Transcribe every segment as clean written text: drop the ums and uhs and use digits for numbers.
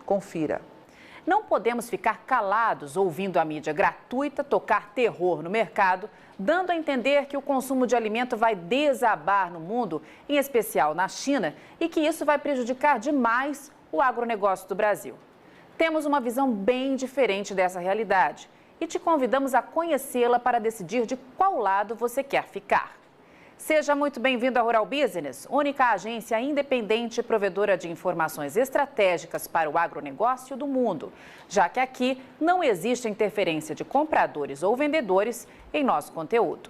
Confira. Não podemos ficar calados ouvindo a mídia gratuita tocar terror no mercado, dando a entender que o consumo de alimento vai desabar no mundo, em especial na China, e que isso vai prejudicar demais o agronegócio do Brasil. Temos uma visão bem diferente dessa realidade e te convidamos a conhecê-la para decidir de qual lado você quer ficar. Seja muito bem-vindo à Rural Business, única agência independente e provedora de informações estratégicas para o agronegócio do mundo, já que aqui não existe interferência de compradores ou vendedores em nosso conteúdo.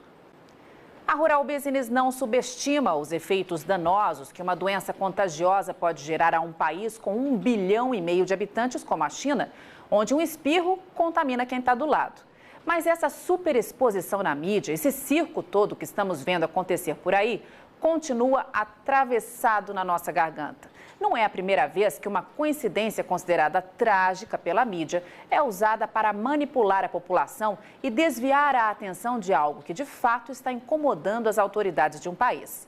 A Rural Business não subestima os efeitos danosos que uma doença contagiosa pode gerar a um país com 1,5 bilhão de habitantes como a China, onde um espirro contamina quem está do lado. Mas essa superexposição na mídia, esse circo todo que estamos vendo acontecer por aí, continua atravessado na nossa garganta. Não é a primeira vez que uma coincidência considerada trágica pela mídia é usada para manipular a população e desviar a atenção de algo que de fato está incomodando as autoridades de um país.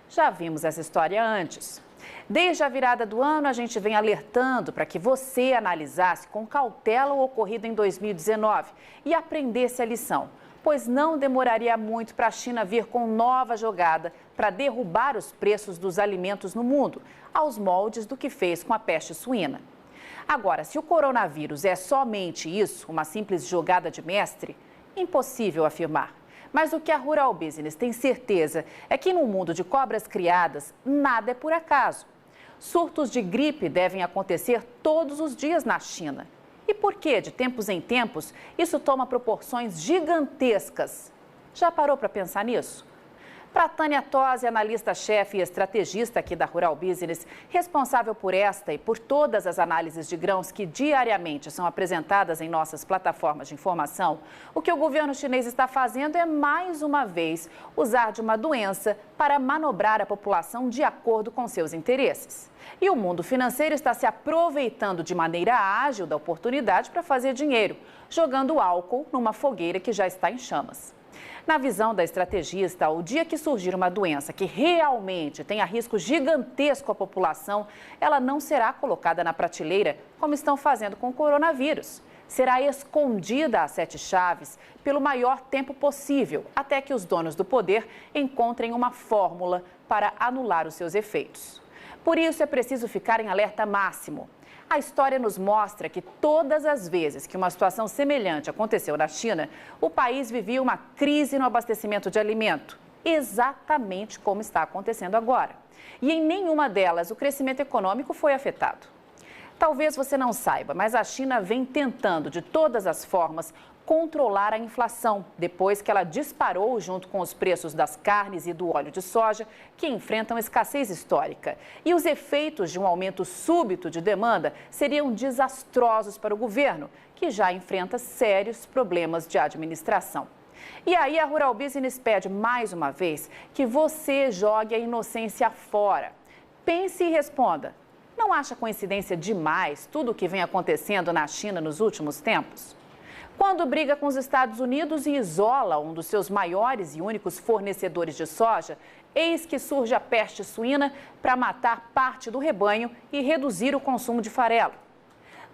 Já vimos essa história antes. Desde a virada do ano, a gente vem alertando para que você analisasse com cautela o ocorrido em 2019 e aprendesse a lição, pois não demoraria muito para a China vir com nova jogada para derrubar os preços dos alimentos no mundo, aos moldes do que fez com a peste suína. Agora, se o coronavírus é somente isso, uma simples jogada de mestre, impossível afirmar. Mas o que a Rural Business tem certeza é que no mundo de cobras criadas, nada é por acaso. Surtos de gripe devem acontecer todos os dias na China. E por que, de tempos em tempos, isso toma proporções gigantescas? Já parou para pensar nisso? Para Tânia Tosi, analista-chefe e estrategista aqui da Rural Business, responsável por esta e por todas as análises de grãos que diariamente são apresentadas em nossas plataformas de informação, o que o governo chinês está fazendo é, mais uma vez, usar de uma doença para manobrar a população de acordo com seus interesses. E o mundo financeiro está se aproveitando de maneira ágil da oportunidade para fazer dinheiro, jogando álcool numa fogueira que já está em chamas. Na visão da estrategista, o dia que surgir uma doença que realmente tenha risco gigantesco à população, ela não será colocada na prateleira como estão fazendo com o coronavírus. Será escondida a 7 chaves pelo maior tempo possível, até que os donos do poder encontrem uma fórmula para anular os seus efeitos. Por isso é preciso ficar em alerta máximo. A história nos mostra que todas as vezes que uma situação semelhante aconteceu na China, o país vivia uma crise no abastecimento de alimento, exatamente como está acontecendo agora. E em nenhuma delas o crescimento econômico foi afetado. Talvez você não saiba, mas a China vem tentando de todas as formas controlar a inflação, depois que ela disparou junto com os preços das carnes e do óleo de soja, que enfrentam escassez histórica. E os efeitos de um aumento súbito de demanda seriam desastrosos para o governo, que já enfrenta sérios problemas de administração. E aí a Rural Business pede mais uma vez que você jogue a inocência fora. Pense e responda. Não acha coincidência demais tudo o que vem acontecendo na China nos últimos tempos? Quando briga com os Estados Unidos e isola um dos seus maiores e únicos fornecedores de soja, eis que surge a peste suína para matar parte do rebanho e reduzir o consumo de farelo.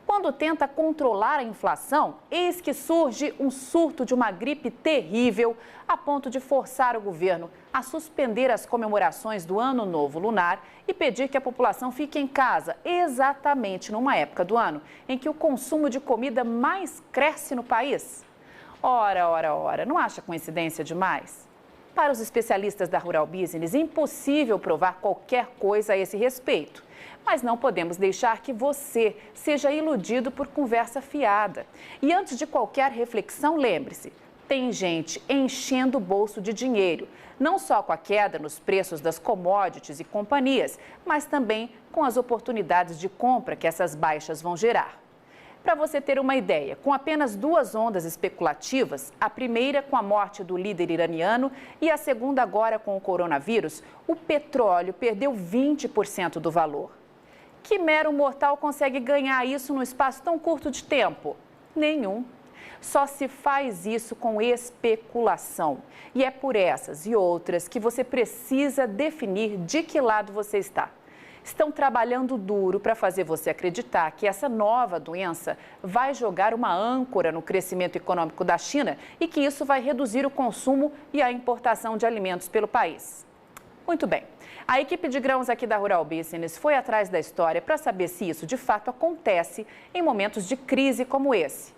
Quando tenta controlar a inflação, eis que surge um surto de uma gripe terrível, a ponto de forçar o governo a suspender as comemorações do Ano Novo Lunar e pedir que a população fique em casa, exatamente numa época do ano em que o consumo de comida mais cresce no país. Ora, não acha coincidência demais? Para os especialistas da Rural Business, é impossível provar qualquer coisa a esse respeito. Mas não podemos deixar que você seja iludido por conversa fiada. E antes de qualquer reflexão, lembre-se, tem gente enchendo o bolso de dinheiro, não só com a queda nos preços das commodities e companhias, mas também com as oportunidades de compra que essas baixas vão gerar. Para você ter uma ideia, com apenas 2 ondas especulativas, a primeira com a morte do líder iraniano e a segunda agora com o coronavírus, o petróleo perdeu 20% do valor. Que mero mortal consegue ganhar isso num espaço tão curto de tempo? Nenhum. Só se faz isso com especulação. E é por essas e outras que você precisa definir de que lado você está. estão trabalhando duro para fazer você acreditar que essa nova doença vai jogar uma âncora no crescimento econômico da China e que isso vai reduzir o consumo e a importação de alimentos pelo país. Muito bem. A equipe de grãos aqui da Rural Business foi atrás da história para saber se isso de fato acontece em momentos de crise como esse.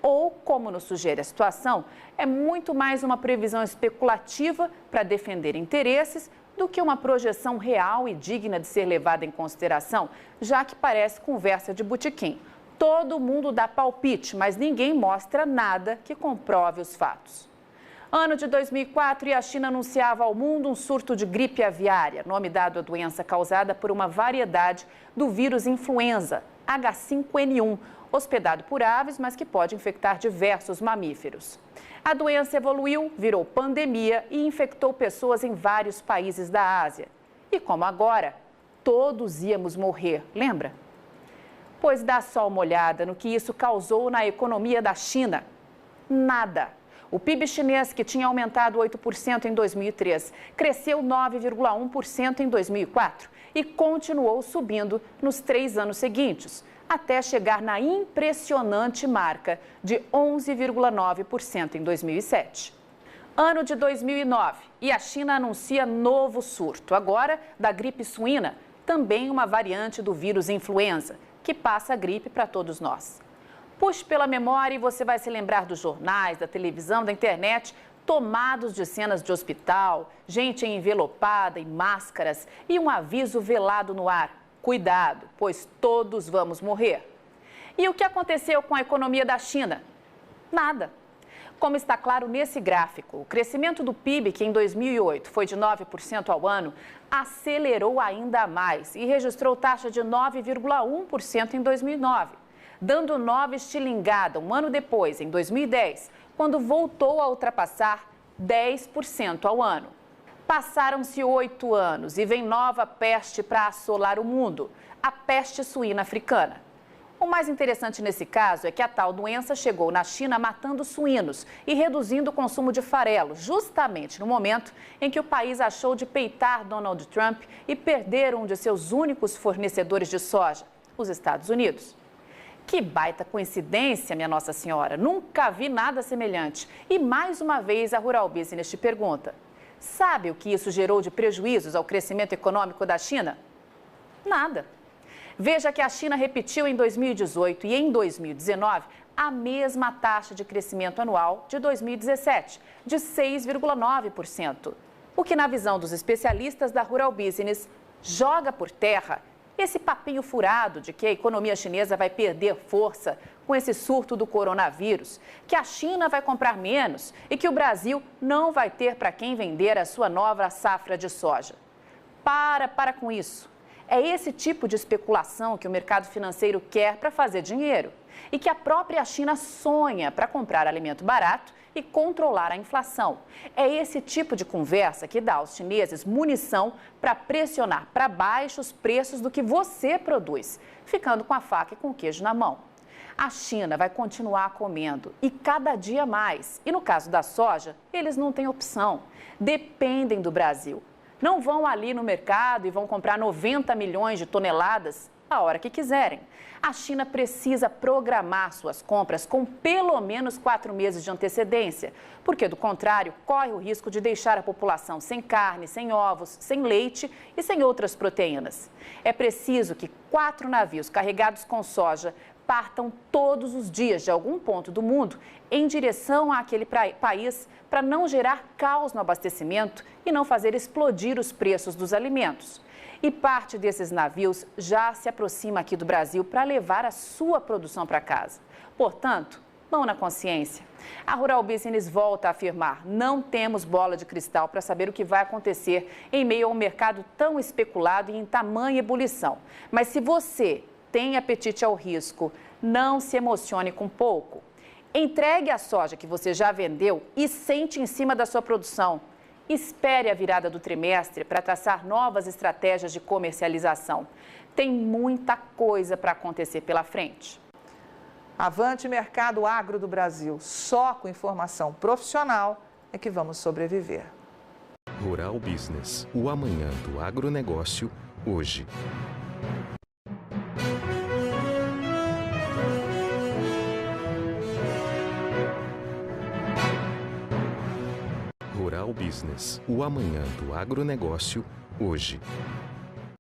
Ou, como nos sugere a situação, é muito mais uma previsão especulativa para defender interesses do que uma projeção real e digna de ser levada em consideração, já que parece conversa de botequim. Todo mundo dá palpite, mas ninguém mostra nada que comprove os fatos. Ano de 2004 e a China anunciava ao mundo um surto de gripe aviária, nome dado à doença causada por uma variedade do vírus influenza, H5N1, hospedado por aves, mas que pode infectar diversos mamíferos. A doença evoluiu, virou pandemia e infectou pessoas em vários países da Ásia. E como agora, todos íamos morrer, lembra? Pois dá só uma olhada no que isso causou na economia da China. Nada. O PIB chinês, que tinha aumentado 8% em 2003, cresceu 9,1% em 2004 e continuou subindo nos 3 anos seguintes, até chegar na impressionante marca de 11,9% em 2007. Ano de 2009 e a China anuncia novo surto, agora da gripe suína, também uma variante do vírus influenza, que passa a gripe para todos nós. Puxe pela memória e você vai se lembrar dos jornais, da televisão, da internet, tomados de cenas de hospital, gente envelopada em máscaras e um aviso velado no ar. Cuidado, pois todos vamos morrer. E o que aconteceu com a economia da China? Nada. Como está claro nesse gráfico, o crescimento do PIB, que em 2008 foi de 9% ao ano, acelerou ainda mais e registrou taxa de 9,1% em 2009. Dando nova estilingada um ano depois, em 2010, quando voltou a ultrapassar 10% ao ano. Passaram-se 8 anos e vem nova peste para assolar o mundo, a peste suína africana. O mais interessante nesse caso é que a tal doença chegou na China matando suínos e reduzindo o consumo de farelo, justamente no momento em que o país achou de peitar Donald Trump e perder um de seus únicos fornecedores de soja, os Estados Unidos. Que baita coincidência, minha Nossa Senhora. Nunca vi nada semelhante. E mais uma vez a Rural Business te pergunta: sabe o que isso gerou de prejuízos ao crescimento econômico da China? Nada. Veja que a China repetiu em 2018 e em 2019 a mesma taxa de crescimento anual de 2017, de 6,9%. O que, na visão dos especialistas da Rural Business, joga por terra esse papinho furado de que a economia chinesa vai perder força com esse surto do coronavírus, que a China vai comprar menos e que o Brasil não vai ter para quem vender a sua nova safra de soja. Para com isso. É esse tipo de especulação que o mercado financeiro quer para fazer dinheiro e que a própria China sonha para comprar alimento barato e controlar a inflação. É esse tipo de conversa que dá aos chineses munição para pressionar para baixo os preços do que você produz, ficando com a faca e com o queijo na mão. A China vai continuar comendo e cada dia mais. E no caso da soja, eles não têm opção. Dependem do Brasil. Não vão ali no mercado e vão comprar 90 milhões de toneladas a hora que quiserem. A China precisa programar suas compras com pelo menos 4 meses de antecedência, porque, do contrário, corre o risco de deixar a população sem carne, sem ovos, sem leite e sem outras proteínas. É preciso que 4 navios carregados com soja partam todos os dias de algum ponto do mundo em direção àquele país para não gerar caos no abastecimento e não fazer explodir os preços dos alimentos. E parte desses navios já se aproxima aqui do Brasil para levar a sua produção para casa. Portanto, mão na consciência. A Rural Business volta a afirmar: não temos bola de cristal para saber o que vai acontecer em meio a um mercado tão especulado e em tamanha ebulição. Mas se você tem apetite ao risco, não se emocione com pouco. Entregue a soja que você já vendeu e sente em cima da sua produção. Espere a virada do trimestre para traçar novas estratégias de comercialização. Tem muita coisa para acontecer pela frente. Avante mercado agro do Brasil. Só com informação profissional é que vamos sobreviver. Rural Business, o amanhã do agronegócio, hoje. Rural Business, o amanhã do agronegócio, hoje.